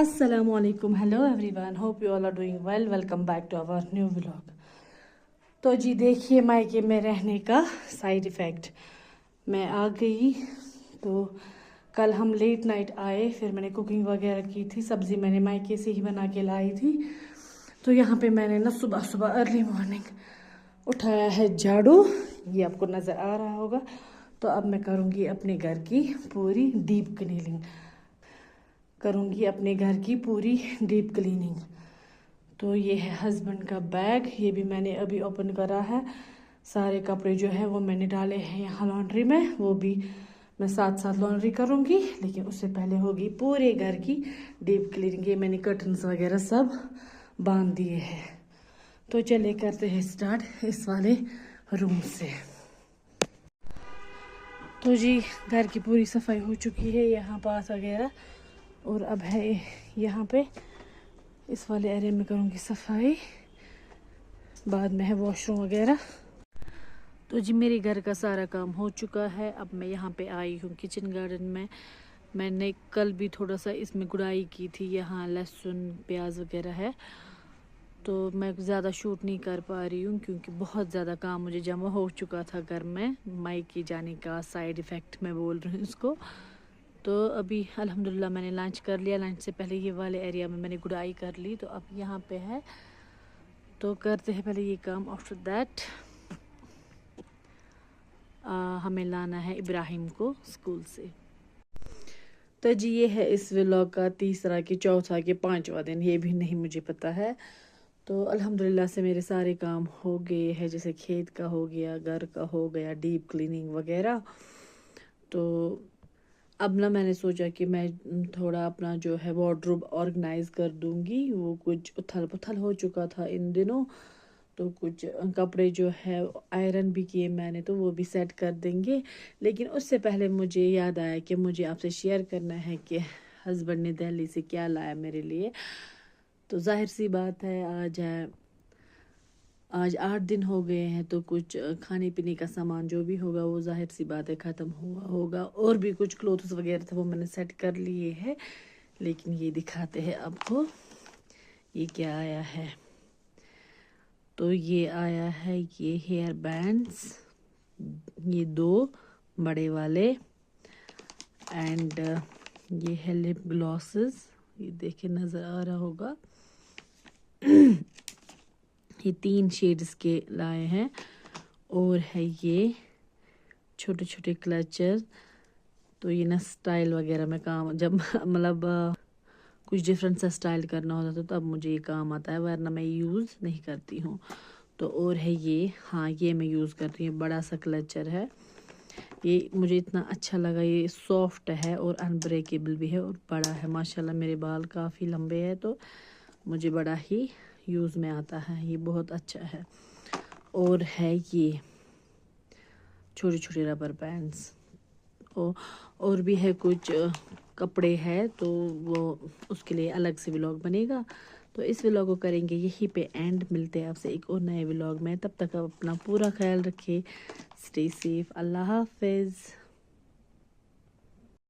अस्सलामुअलैकुम, hello everyone, hope you all are doing well. Welcome back to our new vlog. तो जी देखिए मायके में रहने का साइड इफ़ेक्ट। मैं आ गई तो कल हम लेट नाइट आए, फिर मैंने कुकिंग वगैरह की थी। सब्ज़ी मैंने मायके से ही बना के लाई थी। तो यहाँ पे मैंने ना सुबह सुबह अर्ली मॉर्निंग उठाया है झाड़ू, ये आपको नज़र आ रहा होगा। तो अब मैं करूँगी अपने घर की पूरी डीप क्लीनिंग, डीप क्लीनिंग। तो ये है हस्बैंड का बैग, ये भी मैंने अभी ओपन करा है। सारे कपड़े जो है वो मैंने डाले हैं यहाँ लॉन्ड्री में, वो भी मैं साथ साथ लॉन्ड्री करूँगी, लेकिन उससे पहले होगी पूरे घर की डीप क्लीनिंग। ये मैंने कर्टन्स वगैरह सब बांध दिए हैं। तो चलिए करते हैं स्टार्ट इस वाले रूम से। तो जी घर की पूरी सफाई हो चुकी है, यहाँ पास वगैरह, और अब है यहाँ पे इस वाले एरिया में करूँगी सफाई, बाद में है वॉशरूम वगैरह। तो जी मेरे घर का सारा काम हो चुका है। अब मैं यहाँ पे आई हूँ किचन गार्डन में। मैंने कल भी थोड़ा सा इसमें गुड़ाई की थी, यहाँ लहसुन प्याज वगैरह है। तो मैं ज़्यादा शूट नहीं कर पा रही हूँ क्योंकि बहुत ज़्यादा काम मुझे जमा हो चुका था घर में। मायके जाने का साइड इफ़ेक्ट मैं बोल रही हूँ इसको। तो अभी अल्हम्दुलिल्लाह मैंने लंच कर लिया। लंच से पहले ये वाले एरिया में मैंने गुड़ाई कर ली। तो अब यहाँ पे है, तो करते हैं पहले ये काम। आफ्टर दैट हमें लाना है इब्राहिम को स्कूल से। तो जी ये है इस व्लॉग का तीसरा कि चौथा कि पांचवा दिन, ये भी नहीं मुझे पता है। तो अल्हम्दुलिल्लाह से मेरे सारे काम हो गए हैं, जैसे खेत का हो गया, घर का हो गया, डीप क्लीनिंग वगैरह। तो अब ना मैंने सोचा कि मैं थोड़ा अपना जो है वार्डरोब ऑर्गेनाइज कर दूंगी। वो कुछ उथल पुथल हो चुका था इन दिनों। तो कुछ कपड़े जो है आयरन भी किए मैंने, तो वो भी सेट कर देंगे। लेकिन उससे पहले मुझे याद आया कि मुझे आपसे शेयर करना है कि हस्बैंड ने दिल्ली से क्या लाया मेरे लिए। तो जाहिर सी बात है आज 8 दिन हो गए हैं, तो कुछ खाने पीने का सामान जो भी होगा वो जाहिर सी बात है ख़त्म हुआ होगा। और भी कुछ क्लोथ्स वगैरह थे वो मैंने सेट कर लिए हैं। लेकिन ये दिखाते हैं आपको ये क्या आया है। तो ये आया है ये हेयर बैंड्स, ये 2 बड़े वाले, एंड ये है लिप ग्लॉसेस, ये देखे नज़र आ रहा होगा। ये 3 शेड्स के लाए हैं। और है ये छोटे छोटे क्लचर। तो ये ना स्टाइल वगैरह में काम, जब मतलब कुछ डिफरेंट सा स्टाइल करना होता था तो अब मुझे ये काम आता है, वरना मैं यूज़ नहीं करती हूँ। तो और है ये, हाँ ये मैं यूज़ कर रही हूँ, बड़ा सा क्लचर है। ये मुझे इतना अच्छा लगा, ये सॉफ्ट है और अनब्रेकेबल भी है और बड़ा है। माशाल्लाह मेरे बाल काफ़ी लंबे हैं तो मुझे बड़ा ही यूज़ में आता है, ये बहुत अच्छा है। और है ये छोटे छोटे रबर बैंड्स। और भी है कुछ कपड़े हैं, तो वो उसके लिए अलग से व्लॉग बनेगा। तो इस व्लॉग को करेंगे यहीं पे एंड। मिलते हैं आपसे एक और नए व्लॉग में, तब तक आप अपना पूरा ख्याल रखिए। स्टे सेफ, अल्लाह हाफिज़।